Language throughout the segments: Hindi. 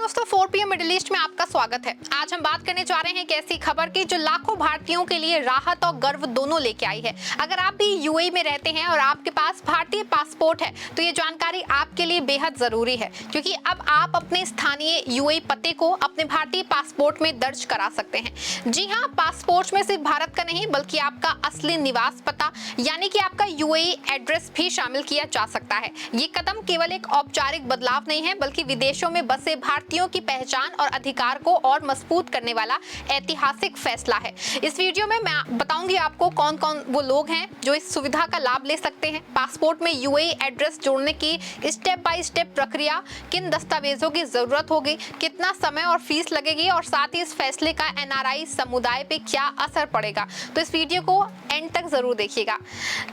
दोस्तों 4 PM मिडिल ईस्ट में आपका स्वागत है। आज हम बात करने जा रहे हैं एक ऐसी खबर की जो लाखों भारतीयों के लिए राहत और गर्व दोनों लेके आई है। अगर आप भी यूएई में रहते हैं और आपके पास भारतीय पासपोर्ट है तो ये जानकारी आपके लिए बेहद जरूरी है, क्योंकि अब आप अपने स्थानीय यूएई पते को अपने भारतीय पासपोर्ट में दर्ज करा सकते हैं। जी हाँ, पासपोर्ट में सिर्फ भारत का नहीं बल्कि आपका असली निवास पता यानी कि आपका यूएई एड्रेस भी शामिल किया जा सकता है। ये कदम केवल एक औपचारिक बदलाव नहीं है बल्कि विदेशों में बसे भारतीयों की पहचान और अधिकार को और मजबूत करने वाला ऐतिहासिक फैसला है। इस वीडियो में मैं बताऊंगी आपको कौन कौन वो लोग हैं जो इस सुविधा का लाभ ले सकते हैं, पासपोर्ट में यूएई एड्रेस जोड़ने की स्टेप बाय स्टेप प्रक्रिया, किन दस्तावेजों की जरूरत होगी, कितना समय और फीस लगेगी और साथ ही इस फैसले का एनआरआई समुदाय पे क्या असर पड़ेगा। तो इस वीडियो को एंड तक जरूर देखिएगा।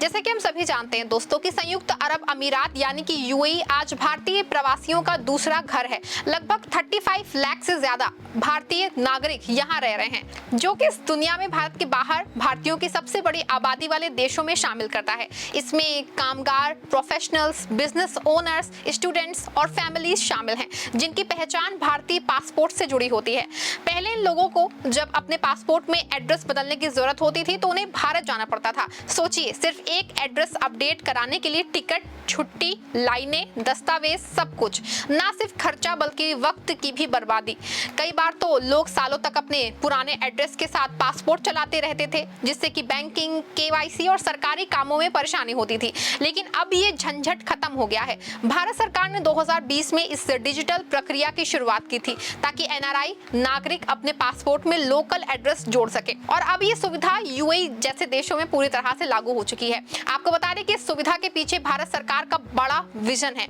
जैसे कि हम सभी जानते हैं दोस्तों कि संयुक्त अरब अमीरात यानी कि यूएई आज भारतीय प्रवासियों का दूसरा घर है। लगभग 35 लाख से ज्यादा भारतीय नागरिक यहाँ रह रहे हैं, जो कि इस दुनिया में भारत के बाहर भारतीयों की सबसे बड़ी आबादी वाले देशों में शामिल करता है। इसमें कामगार, प्रोफेशनल्स, बिजनेस ओनर्स, स्टूडेंट्स और फैमिलीज शामिल हैं जिनकी पहचान भारतीय पासपोर्ट से जुड़ी होती है। पहले इन लोगों को जब अपने पासपोर्ट में एड्रेस बदलने की जरूरत होती थी तो उन्हें भारत जाना पड़ता था। सोचिए, सिर्फ एक एड्रेस अपडेट कराने के लिए टिकट, छुट्टी, लाइनें, दस्तावेज, सब कुछ। ना सिर्फ खर्चा बल्कि वक्त की भी बर्बादी। कई बार तो लोग सालों तक अपने पुराने एड्रेस के साथ पासपोर्ट चलाते रहते थे, जिससे कि बैंकिंग, केवाईसी और सरकारी कामों में परेशानी होती थी। लेकिन अब ये झंझट खत्म हो गया है। भारत सरकार ने 2020 में इस डिजिटल प्रक्रिया की शुरुआत की थी ताकि एनआरआई नागरिक अपने पासपोर्ट में लोकल एड्रेस जोड़ सके, और अब ये सुविधा यूएई जैसे देशों में पूरी तरह से लागू हो चुकी है। आपको बता दें कि इस सुविधा के पीछे भारत सरकार का बड़ा विजन है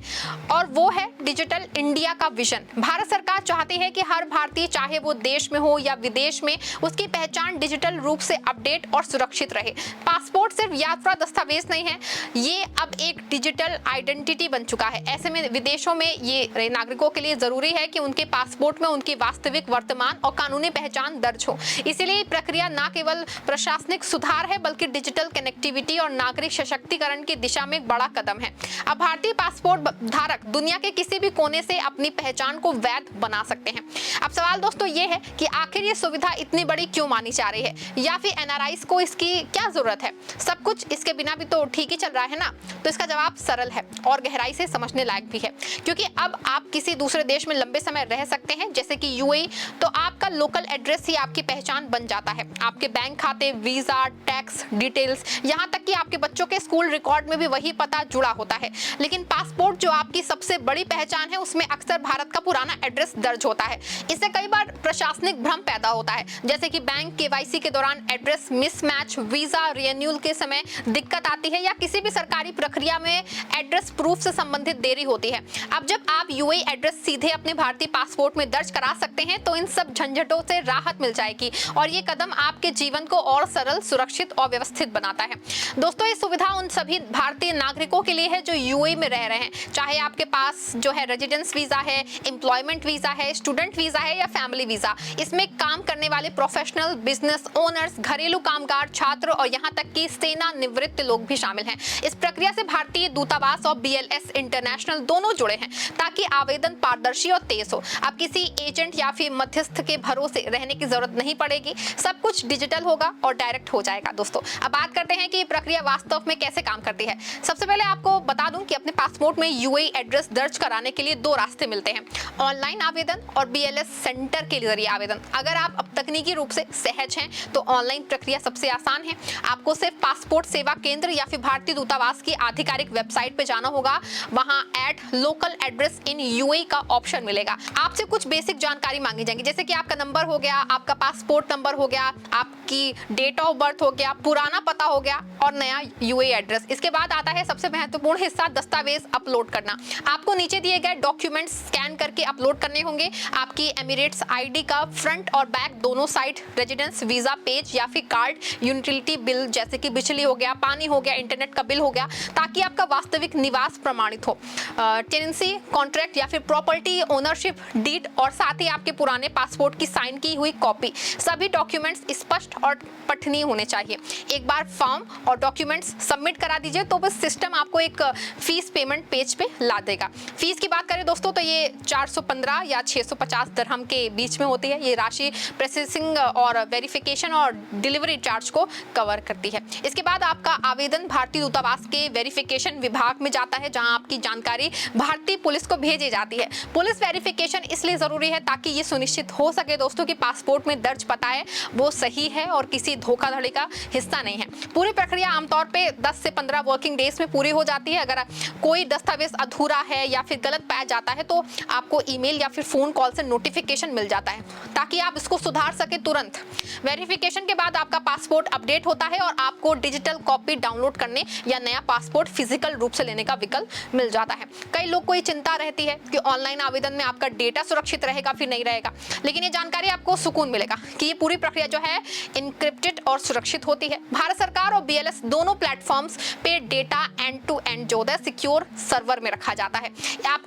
और वो है डिजिटल इंडिया का विजन। भारत सरकार चाहती है कि हर भारतीय, चाहे वो देश में हो या विदेश में, उसकी पहचान डिजिटल रूप से अपडेट और सुरक्षित रहे। पासपोर्ट सिर्फ यात्रा दस्तावेज नहीं है, ये अब एक डिजिटल आइडेंटिटी बन चुका है। ऐसे में विदेशों में ये नागरिकों के लिए जरूरी है कि उनके पासपोर्ट में उनकी वास्तविक, वर्तमान और कानूनी पहचान दर्ज हो। इसीलिए प्रक्रिया न केवल प्रशासनिक सुधार है बल्कि डिजिटल कनेक्टिविटी और नागरिक सशक्तिकरण की दिशा में एक बड़ा कदम है। अब भारतीय पासपोर्ट धारक दुनिया के किसी भी कोने से अपनी पहचान को वैध बना सकते हैं। अब सवाल दोस्तों ये है कि आखिर ये सुविधा इतनी बड़ी क्यों मानी जा रही है, या फिर एनआरआईज को इसकी क्या जरूरत है? सब कुछ इसके बिना भी तो ठीक ही चल रहा है ना। तो इसका जवाब सरल है और गहराई से समझने लायक भी है, क्योंकि अब आप किसी दूसरे देश में लंबे समय रह सकते हैं जैसे कि यूएई, तो आपका लोकल एड्रेस ही आपकी पहचान बन जाता है। आपके बैंक खाते, वीजा, टैक्स डिटेल्स, यहाँ तक कि आपके बच्चों के स्कूल रिकॉर्ड में भी वही पता जुड़ा होता है। लेकिन पासपोर्ट जो आपकी सबसे बड़ी पहचान है, उसमें अक्सर भारत का पुराना एड्रेस दर्ज होता है। इससे कई बार प्रशासनिक भ्रम पैदा होता है, जैसे कि बैंक केवाईसी के दौरान एड्रेस मिसमैच, वीजा रिन्यूअल के समय दिक्कत आती है, या किसी भी सरकारी प्रक्रिया में एड्रेस प्रूफ से संबंधित देरी होती है। अब जब आप यूएई एड्रेस सीधे अपने भारतीय पासपोर्ट में दर्ज करा सकते हैं तो इन सब झंझटों से राहत मिल जाएगी, और ये कदम आपके जीवन को और सरल, सुरक्षित और व्यवस्थित बनाता है। दोस्तों, ये सुविधा उन सभी भारतीय नागरिकों के लिए है जो यूएई में रह रहे हैं, चाहे आपके पास जो है रेजिडेंस वीजा है, एम्प्लॉयमेंट वीजा है, स्टूडेंट वीजा है या फैमिली वीजा। इसमें काम करने वाले प्रोफेशनल, बिजनेस ओनर्स, घरेलू कामगार, छात्र और यहाँ तक कि सेना निवृत्त लोग भी शामिल हैं। इस प्रक्रिया से भारतीय दूतावास और बीएलएस इंटरनेशनल दोनों जुड़े हैं ताकि आवेदन पारदर्शी और तेज हो। अब किसी एजेंट या फिर मध्यस्थ के भरोसे रहने की जरूरत नहीं पड़ेगी, सब कुछ डिजिटल होगा और डायरेक्ट हो जाएगा। दोस्तों, अब बात करते हैं कि ये प्रक्रिया वास्तव में कैसे काम करती है। सबसे पहले आपको बता दूं कि अपने पासपोर्ट में यूएई एड्रेस दर्ज कराने के लिए दो रास्ते मिलते हैं, ऑनलाइन आवेदन और बीएलएस सेंटर के जरिए आवेदन। अगर आप अब तकनीकी रूप से सहज हैं तो ऑनलाइन प्रक्रिया सबसे आसान है। आपको सिर्फ पासपोर्ट सेवा केंद्र या फिर भारतीय दूतावास की आधिकारिक वेबसाइट पे जाना होगा, वहां add local address in UAE का ऑप्शन मिलेगा। आपसे कुछ बेसिक जानकारी मांगी जाएगी, जैसे कि आपका नंबर हो गया, आपका पासपोर्ट नंबर हो गया, आपकी डेट ऑफ बर्थ हो गया, पुराना पता हो गया और नया यूएई एड्रेस। इसके बाद आता है सबसे महत्वपूर्ण हिस्सा, दस्तावेज अपलोड करना। आपको नीचे दिए गए डॉक्यूमेंट्स स्कैन करके अपलोड करने होंगे। आपकी एमिरेट्स आईडी का फ्रंट और बैक दोनों साइड, रेजिडेंस वीजा पेज या फिर कार्ड, यूटिलिटी बिल जैसे कि बिजली हो गया, पानी हो गया, इंटरनेट का बिल हो गया, ताकि आपका वास्तविक निवास प्रमाणित हो। टेनेंसी कॉन्ट्रैक्ट या फिर प्रॉपर्टी ओनरशिप डीड, और साथ ही आपके पुराने पासपोर्ट की उसकी साइन की हुई कॉपी, सभी डॉक्यूमेंट्स स्पष्ट और पठनीय होने चाहिए। एक बार फॉर्म और डॉक्यूमेंट्स सबमिट करा दीजिए तो बस सिस्टम आपको एक फीस पेमेंट पेज पे ला देगा। फीस की बात करें दोस्तों तो ये 415 या 650 दिरहम के बीच में होती है। ये राशि प्रोसेसिंग और वेरिफिकेशन और डिलीवरी चार्ज को कवर करती है। इसके बाद आपका आवेदन भारतीय दूतावास के वेरिफिकेशन विभाग में जाता है, जहां आपकी जानकारी भारतीय पुलिस को भेजी जाती है। पुलिस वेरिफिकेशन इसलिए जरूरी है ताकि ये सुनिश्चित हो सके दोस्तों कि पासपोर्ट में दर्ज पता है वो सही है और किसी धोखाधड़ी का हिस्सा नहीं है। पूरी प्रक्रिया आमतौर पे 10 से 15 वर्किंग डेज में पूरी हो जाती है। अगर कोई दस्तावेज अधूरा है या फिर गलत पाया जाता है तो आपको ईमेल या फिर फोन कॉल से नोटिफिकेशन मिल जाता है ताकि आप इसको सुधार सके तुरंत। वेरिफिकेशन के बाद आपका पासपोर्ट अपडेट होता है और आपको डिजिटल कॉपी डाउनलोड करने या नया पासपोर्ट फिजिकल रूप से लेने का विकल्प मिल जाता है। कई लोग को ये चिंता रहती है कि ऑनलाइन आवेदन में आपका डेटा सुरक्षित रहेगा फिर नहीं रहेगा, लेकिन ये जानकारी आपको सुकून मिलेगा कि ये पूरी प्रक्रिया जो है इनक्रिप्टेड और सुरक्षित होती है। भारत सरकार और BLS दोनों प्लेटफॉर्म्स पे डेटा एंड टू एंड जो है सिक्योर सर्वर में रखा जाता है।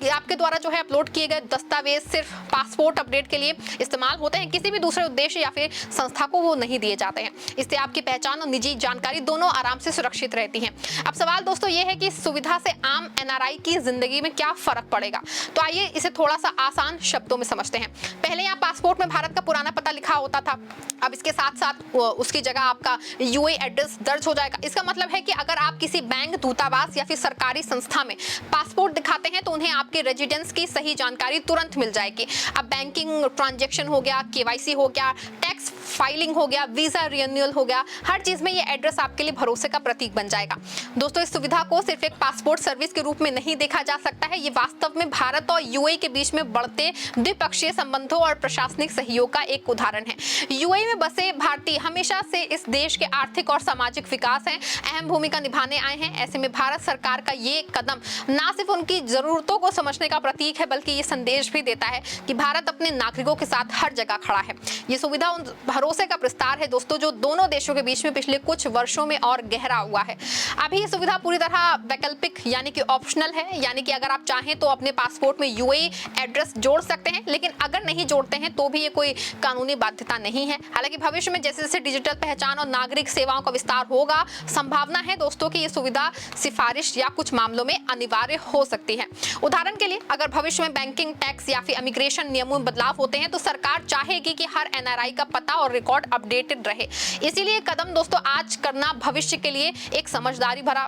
आपके द्वारा जो है अपलोड किए गए दस्तावेज सिर्फ पासपोर्ट अपडेट के लिए इस्तेमाल होते हैं, किसी भी दूसरे उद्देश्य या फिर संस्था को वो नहीं दिए जाते हैं। इससे आपकी पहचान और निजी जानकारी दोनों आराम से सुरक्षित रहती हैं। अब सवाल दोस्तों ये है कि इस सुविधा से आम NRI की जिंदगी में क्या फर्क पड़ेगा, तो आइए इसे थोड़ा सा आसान शब्दों में समझते हैं। पहले यहाँ पासपोर्ट में भारत का पुराना पता लिखा होता था, अब इसके साथ साथ उसकी जगह आपका UAE एड्रेस दर्ज हो जाएगा। इसका मतलब है कि अगर आप किसी बैंक, दूतावास या फिर सरकारी संस्था में पासपोर्ट दिखाते हैं तो उन्हें आपके रेजिडेंस की सही जानकारी तुरंत मिल जाएगी। अब बैंकिंग ट्रांजैक्शन हो गया, KYC हो गया, टैक्स फाइलिंग हो गया, वीजा रिन्यूअल हो गया, हर चीज में ये एड्रेस आपके लिए भरोसे का प्रतीक बन जाएगा। दोस्तों इस सुविधा को सिर्फ एक पासपोर्ट सर्विस के रूप में नहीं देखा जा सकता है, ये वास्तव में भारत और UAE के बीच में बढ़ते द्विपक्षीय संबंधों और प्रशासनिक सहयोग का एक उदाहरण है। UAE में बसे भारतीय हमेशा से इस देश के आर्थिक और सामाजिक विकास में अहम भूमिका निभाने आए हैं। ऐसे में भारत सरकार का ये कदम न सिर्फ उनकी जरूरतों को समझने का प्रतीक है, बल्कि ये संदेश भी देता है कि भारत अपने नागरिकों के साथ हर जगह खड़ा है। ये सुविधा उन भरोसे का विस्तार है दोस्तों जो दोनों देशों के बीच में पिछले कुछ वर्षों में और गहरा हुआ है। अभी ये सुविधा पूरी तरह वैकल्पिक यानी कि ऑप्शनल है, यानी कि अगर आप चाहें तो अपने पासपोर्ट में UAE एड्रेस जोड़ सकते हैं, लेकिन अगर नहीं जोड़ते हैं तो भी ये कोई कानूनी बाध्यता नहीं है। हालांकि भविष्य में जैसे जैसे डिजिटल पहचान और नागरिक सेवाओं का विस्तार होगा, संभावना है दोस्तों कि ये सुविधा सिफारिश या कुछ मामलों में अनिवार्य हो सकती है। उदाहरण के लिए अगर भविष्य में बैंकिंग, टैक्स या फिर इमिग्रेशन नियमों में बदलाव होते हैं तो सरकार चाहेगी कि हर NRI का पता और रिकॉर्ड अपडेटेड रहे। इसीलिए कदम दोस्तों आज करना भविष्य के लिए एक समझदारी भरा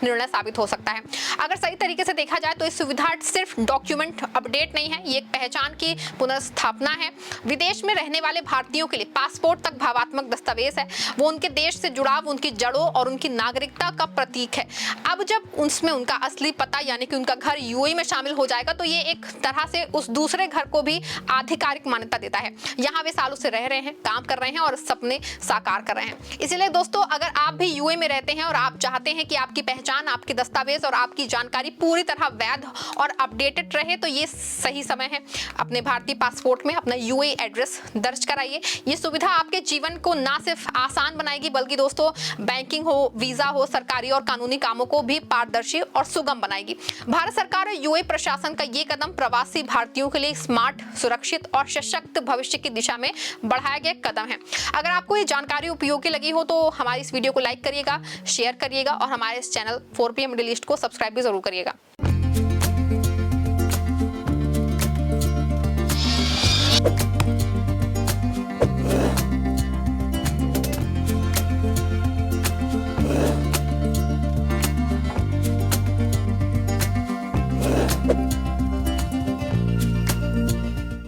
निर्णय साबित हो सकता है। अगर सही तरीके से देखा जाए तो इस सुविधा सिर्फ डॉक्यूमेंट अपडेट नहीं है, ये एक पहचान की पुनर्स्थापना है। विदेश में रहने वाले भारतीयों के लिए पासपोर्ट तक भावात्मक दस्तावेज है, वो उनके देश से जुड़ाव, उनकी जड़ों और उनकी नागरिकता का प्रतीक है। अब जब उसमें उनका असली पता यानी कि उनका घर UAE में शामिल हो जाएगा तो ये एक तरह से उस दूसरे घर को भी आधिकारिक मान्यता देता है। यहाँ वे सालों से रह रहे हैं, काम कर रहे हैं और सपने साकार कर रहे हैं। इसीलिए दोस्तों अगर आप भी UAE में रहते हैं और आप चाहते हैं कि आपकी पहचान, आपके दस्तावेज और आपकी जानकारी पूरी तरह वैध और अपडेटेड रहे तो ये सही समय है। अपने भारतीय पासपोर्ट में अपना UAE एड्रेस दर्ज कराइए। ये सुविधा आपके जीवन को ना सिर्फ आसान बनाएगी बल्कि दोस्तों बैंकिंग हो, वीजा हो, सरकारी और कानूनी कामों को भी पारदर्शी और सुगम बनाएगी। भारत सरकार और UAE प्रशासन का ये कदम प्रवासी भारतीयों के लिए स्मार्ट, सुरक्षित और सशक्त भविष्य की दिशा में बढ़ाया गया कदम है। अगर आपको ये जानकारी उपयोगी लगी हो तो हमारी इस वीडियो को लाइक करिएगा, शेयर करिएगा और हमारे इस चैनल 4PM मिडिल ईस्ट को सब्सक्राइब भी जरूर करिएगा। you